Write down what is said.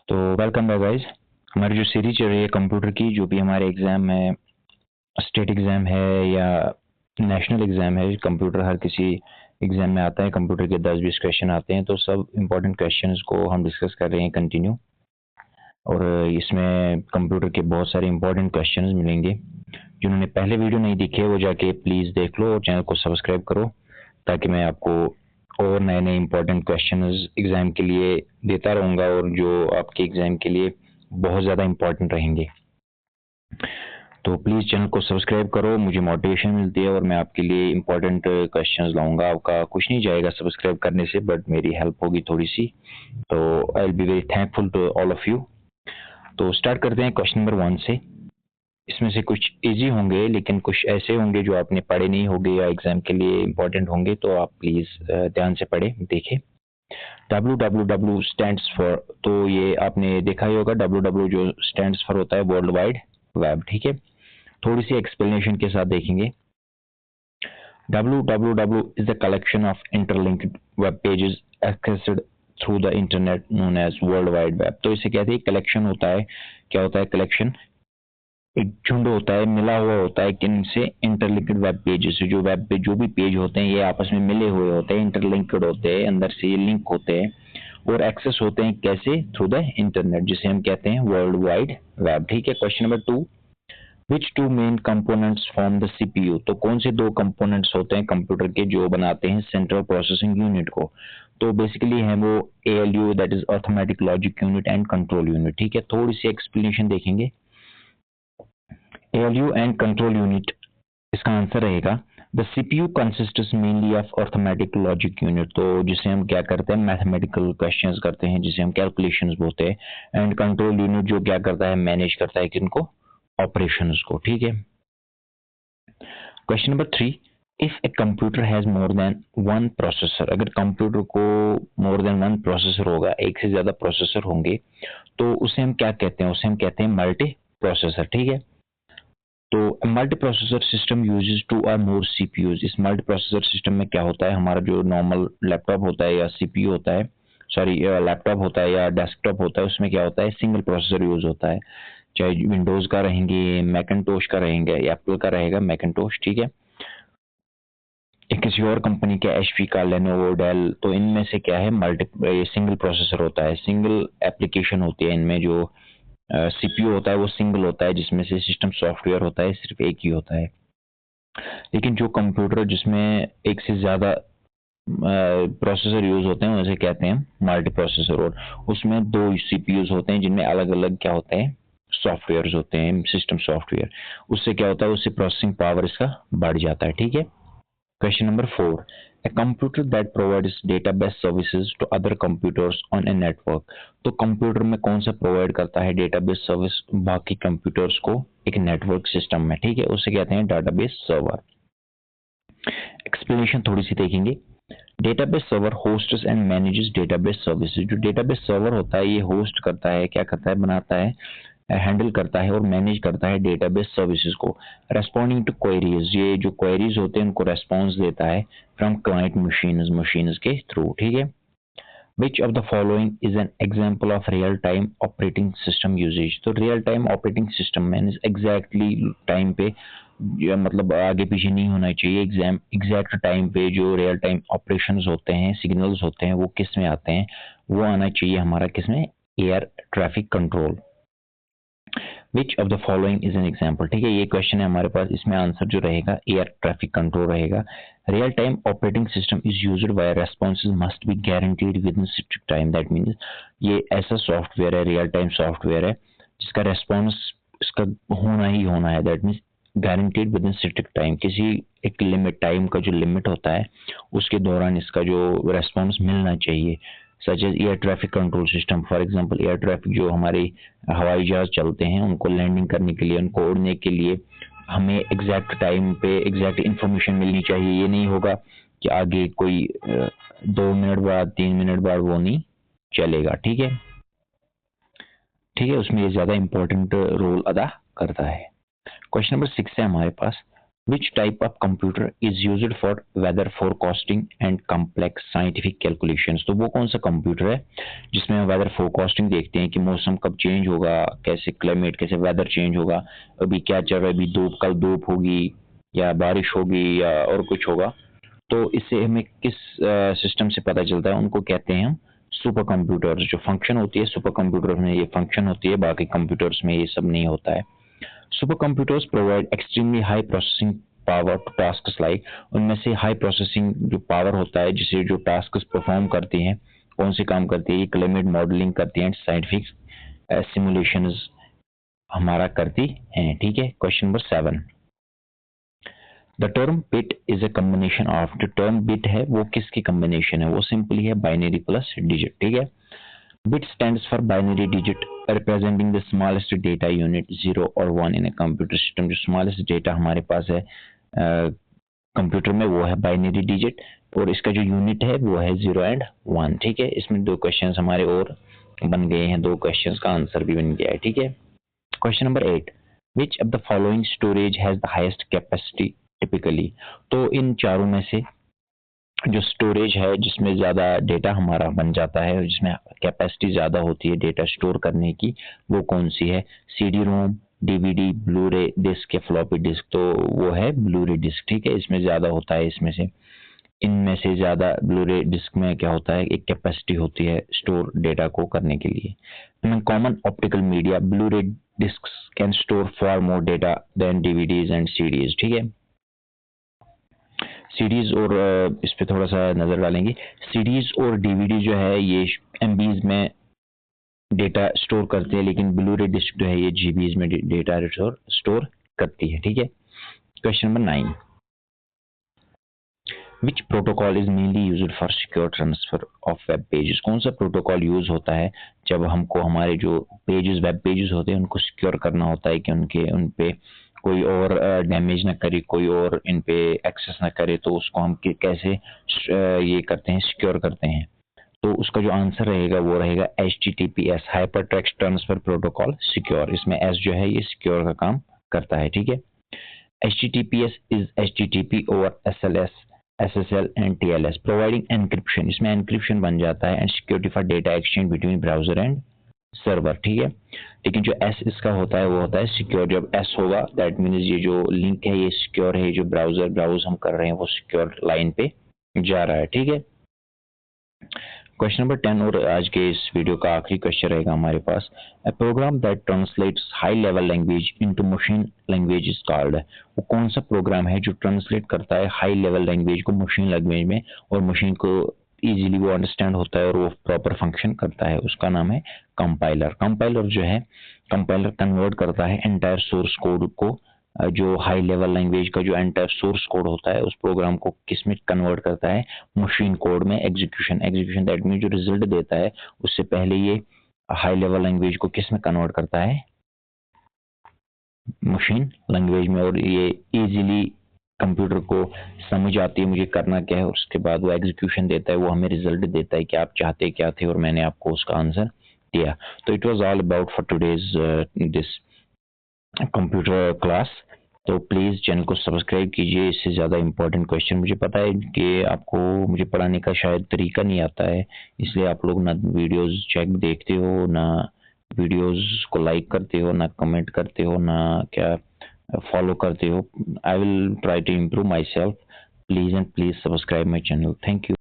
तो welcome back guys. हमारी जो सीरीज चल रही है कंप्यूटर की, जो भी हमारे एग्जाम है, स्टेट एग्जाम है या नेशनल एग्जाम है, कंप्यूटर हर किसी एग्जाम में आता है। कंप्यूटर के 10-20 क्वेश्चन आते हैं, तो सब इम्पोर्टेंट क्वेश्चंस को हम डिस्कस कर रहे हैं कंटिन्यू। और इसमें कंप्यूटर के बहुत सारे इंपॉर्टेंट क्वेश्चंस मिलेंगे। जिन्होंने पहले वीडियो नहीं देखी है वो जाके प्लीज़ देख लो और चैनल को सब्सक्राइब करो, ताकि मैं आपको और नए नए इंपॉर्टेंट क्वेश्चंस एग्जाम के लिए देता रहूँगा, और जो आपके एग्जाम के लिए बहुत ज़्यादा इंपॉर्टेंट रहेंगे। तो प्लीज़ चैनल को सब्सक्राइब करो, मुझे मोटिवेशन मिलती है और मैं आपके लिए इंपॉर्टेंट क्वेश्चंस लाऊंगा। आपका कुछ नहीं जाएगा सब्सक्राइब करने से, बट मेरी हेल्प होगी थोड़ी सी। तो I will be very thankful to all of you. तो स्टार्ट करते हैं क्वेश्चन नंबर 1 से। इसमें से कुछ इजी होंगे, लेकिन कुछ ऐसे होंगे जो आपने पढ़े नहीं होंगे या एग्जाम के लिए इम्पोर्टेंट होंगे, तो आप प्लीज़ ध्यान से पढ़े देखें। www स्टैंड्स फॉर, तो ये आपने देखा ही होगा, www जो स्टैंड्स फॉर होता है वर्ल्ड वाइड वेब। ठीक है, थोड़ी सी एक्सप्लेनेशन के साथ देखेंगे। www is the collection of interlinked web pages accessed through the internet known as world wide web। तो इसे कहते हैं कलेक्शन होता है। क्या होता है कलेक्शन? एक झुंड होता है, मिला हुआ होता है किन से? इंटरलिंक्ड वेब पेजेस से। जो वेब पे जो भी पेज होते हैं ये आपस में मिले हुए होते हैं, इंटरलिंक्ड होते हैं, अंदर से ये लिंक होते हैं और एक्सेस होते हैं कैसे? थ्रू द इंटरनेट, जिसे हम कहते हैं वर्ल्ड वाइड वेब। ठीक है, question number 2, which two main components form the CPU. तो कौन से दो कंपोनेंट्स होते हैं कंप्यूटर के जो बनाते हैं सेंट्रल प्रोसेसिंग यूनिट को? तो बेसिकली है वो ALU, that is arithmetic logic unit and control unit. ठीक है, थोड़ी सी एक्सप्लेनेशन देखेंगे। ALU एंड कंट्रोल यूनिट, इसका आंसर रहेगा the CPU consists mainly of arithmetic logic unit. तो जिसे हम क्या करते हैं, मैथमेटिकल क्वेश्चंस करते हैं, जिसे हम कैलकुलेशंस बोलते हैं। एंड कंट्रोल यूनिट जो क्या करता है, मैनेज करता है किनको? ऑपरेशंस को। ठीक है, question number 3, if a computer has more than one processor. अगर कंप्यूटर को मोर देन वन प्रोसेसर होगा, एक से ज्यादा प्रोसेसर होंगे, तो उसे हम क्या कहते हैं? उसे हम कहते हैं मल्टी प्रोसेसर। ठीक है, तो मल्टी प्रोसेसर सिस्टम यूजेस 2 और मोर सीपीयूज। इस मल्टी प्रोसेसर सिस्टम में क्या होता है, हमारा जो नॉर्मल लैपटॉप होता है या सीपीयू होता है, सॉरी लैपटॉप होता है या डेस्कटॉप होता है, उसमें क्या होता है, सिंगल प्रोसेसर यूज होता है। चाहे विंडोज का रहेंगे, मैकिंटोश का रहेंगे, एप्पल का रहेगा मैकिंटोश। ठीक है, किसी और कंपनी का, एचपी का, लेनोवो, डेल, तो इनमें से क्या है, मल्टी सिंगल प्रोसेसर होता है, सिंगल एप्लीकेशन होती है इनमें। जो सीपीयू होता है वो सिंगल होता है, जिसमें से सिस्टम सॉफ्टवेयर होता है सिर्फ एक ही होता है। लेकिन जो कंप्यूटर जिसमें एक से ज्यादा प्रोसेसर यूज होते हैं उसे कहते हैं मल्टी प्रोसेसर, और उसमें दो सीपीयूज होते हैं जिनमें अलग अलग क्या होते हैं, सॉफ्टवेयर होते हैं, सिस्टम सॉफ्टवेयर। उससे क्या होता है, उससे प्रोसेसिंग पावर इसका बढ़ जाता है। ठीक है, question number 4, a computer that provides database services to other computers on a network। तो कंप्यूटर में कौन सा प्रोवाइड करता है डेटाबेस सर्विस बाकी कंप्यूटर्स को एक नेटवर्क सिस्टम में? ठीक है, उसे कहते हैं डेटाबेस सर्वर। एक्सप्लेनेशन थोड़ी सी देखेंगे। Database server hosts and manages database services. जो डेटाबेस सर्वर होता है ये होस्ट करता है, क्या करता है, बनाता है, हैंडल करता है और मैनेज करता है डेटाबेस सर्विसेज को। रेस्पॉन्डिंग टू क्वेरीज, ये जो क्वेरीज होते हैं उनको रेस्पॉन्स देता है फ्रॉम क्लाइंट मशीन्स के थ्रू। ठीक है, which of the following is an example of real time operating system usages. तो रियल टाइम ऑपरेटिंग सिस्टम में एग्जैक्टली टाइम पे, मतलब आगे पीछे नहीं होना चाहिए, एग्जैक्ट टाइम पे जो रियल टाइम ऑपरेशंस होते हैं, सिग्नल्स होते हैं, वो किस में आते हैं? वो आना चाहिए हमारा किसमें? Air traffic control. Which of the following is an example. ठीक है, ये क्वेश्चन है हमारे पास, इसमें आंसर जो रहेगा एयर ट्रैफिक कंट्रोल रहेगा। Real time operating system is used where responses must be guaranteed with in strict time. That means ये ऐसा सॉफ्टवेयर है, रियल टाइम सॉफ्टवेयर है, जिसका रेस्पॉन्स इसका होना ही होना है। That means guaranteed with in strict time, किसी एक लिमिट, टाइम का जो लिमिट होता है उसके दौरान इसका जो रेस्पॉन्स मिलना चाहिए। Such as air traffic control system, for example air traffic, जो हमारे हवाई जहाज चलते हैं उनको लैंडिंग करने के लिए, उनको उड़ने के लिए हमें एग्जैक्ट टाइम पे एग्जैक्ट इंफॉर्मेशन मिलनी चाहिए। ये नहीं होगा कि आगे कोई 2 मिनट बाद, 3 मिनट बाद वो नहीं चलेगा। ठीक है, ठीक है, उसमें ये ज्यादा इंपॉर्टेंट रोल अदा करता है। क्वेश्चन नंबर 6 है हमारे पास, Which type of computer is used for weather forecasting and complex scientific calculations? तो वो कौन सा कंप्यूटर है जिसमें हम वेदर फोरकास्टिंग देखते हैं कि मौसम कब चेंज होगा, कैसे क्लाइमेट, कैसे वेदर चेंज होगा, अभी क्या चल रहा है, अभी धूप, कल धूप होगी या बारिश होगी या और कुछ होगा, तो इससे हमें किस सिस्टम से पता चलता है, उनको कहते हैं हम सुपर कंप्यूटर्स। जो फंक्शन होती है सुपर कंप्यूटर में ये फंक्शन होती है, बाकी कंप्यूटर्स में ये सब नहीं होता है। Supercomputers provide extremely high processing power to tasks like, उनमें से हाई प्रोसेसिंग जो पावर होता है जिसे जो टास्क परफॉर्म करती हैं, कौन से काम करती है, क्लाइमेट मॉडलिंग करती हैं, साइंटिफिक सिमुलेशंस हमारा करती हैं। ठीक है, question number 7। The term bit is a combination of, जो टर्म बिट है वो किसकी कॉम्बिनेशन है, वो सिंपली है बाइनरी प्लस डिजिट। ठीक है, bit stands for binary digit representing the smallest data unit 0 और 1 in a computer system। जो smallest data हमारे पास है कंप्यूटर में वो है बाइनरी डिजिट, और इसका जो यूनिट है वो है 0 एंड 1। ठीक है, इसमें दो क्वेश्चंस हमारे और बन गए हैं, दो क्वेश्चंस का आंसर भी बन गया है। ठीक है, question number 8, which of the following storage has the highest capacity typically. तो इन चारों में से जो स्टोरेज है जिसमें ज़्यादा डेटा हमारा बन जाता है, जिसमें कैपेसिटी ज़्यादा होती है डेटा स्टोर करने की, वो कौन सी है, सीडी रोम, डीवीडी, ब्लू रे डिस्क या फ्लॉपी डिस्क। तो वो है ब्लू रे डिस्क। ठीक है, इसमें ज़्यादा होता है, इसमें से इनमें से ज़्यादा ब्लू रे डिस्क में क्या होता है, एक कैपेसिटी होती है स्टोर डेटा को करने के लिए। In common optical media Blu-ray disc can store far more data than DVDs and CDs. ठीक है, सीडीज और इस पे थोड़ा सा नजर डालेंगे। सीडीज और डीवीडी जो है ये एमबीज में डेटा स्टोर करते हैं, लेकिन ब्लू रे डिस्क जो है ये जीबीज में डेटा स्टोर करती है। ठीक है, question number 9, which protocol is mainly used for secure transfer of web pages. कौन सा प्रोटोकॉल यूज होता है जब हमको हमारे जो पेजेस, वेब पेजेस होते हैं, उनको सिक्योर करना होता है कि उन पे कोई और डैमेज ना करे, कोई और इन पे एक्सेस ना करे, तो उसको हम कैसे ये करते हैं, सिक्योर करते हैं। तो उसका जो आंसर रहेगा वो रहेगा HTTPS, hyper text transfer protocol secure. इसमें S जो है ये सिक्योर का काम करता है। ठीक है, HTTPS is HTTP over SLS, SSL and TLS providing encryption. इसमें एनक्रिप्शन बन जाता है and security for data exchange between browser and server. ठीक है, लेकिन जो S इसका होता है वो होता है सिक्योर। जब S होगा दैट मीन्स ये जो लिंक है ये सिक्योर है, जो ब्राउज हम कर रहे हैं वो सिक्योर लाइन पे जा रहा है। ठीक है, क्वेश्चन नंबर 10 और आज के इस वीडियो का आखिरी क्वेश्चन रहेगा हमारे पास। A program that translates high level language into machine language is called. वो कौन सा प्रोग्राम है जो ट्रांसलेट करता है हाई लेवल लैंग्वेज को मशीन लैंग्वेज में, और मशीन को इजीली वो अंडरस्टैंड होता है और वो प्रॉपर फंक्शन करता है, उसका नाम है कंपाइलर। कंपाइलर जो है, कंपाइलर कन्वर्ट करता है एंटायर सोर्स कोड को, जो हाई लेवल लैंग्वेज का जो एंटायर सोर्स कोड होता है उस प्रोग्राम को किस में कन्वर्ट करता है, मशीन कोड में। एग्जीक्यूशन दैट मीन जो रिजल्ट देता है उससे पहले ये हाई लेवल लैंग्वेज को किस में कन्वर्ट करता है, मशीन लैंग्वेज में, और ये इजीली कंप्यूटर को समझ आती है मुझे करना क्या है, उसके बाद वो एग्जीक्यूशन देता है, वो हमें रिजल्ट देता है कि आप चाहते क्या थे और मैंने आपको उसका आंसर दिया। तो it was all about for today's this computer class. तो प्लीज़ चैनल को सब्सक्राइब कीजिए, इससे ज़्यादा इम्पोर्टेंट क्वेश्चन, मुझे पता है कि आपको मुझे पढ़ाने का शायद तरीका नहीं आता है, इसलिए आप लोग ना वीडियोस चेक देखते हो, ना वीडियोस को लाइक करते हो, ना कमेंट करते हो, ना क्या फॉलो करते हो। I will try to improve myself. Please and please subscribe my channel. Thank you.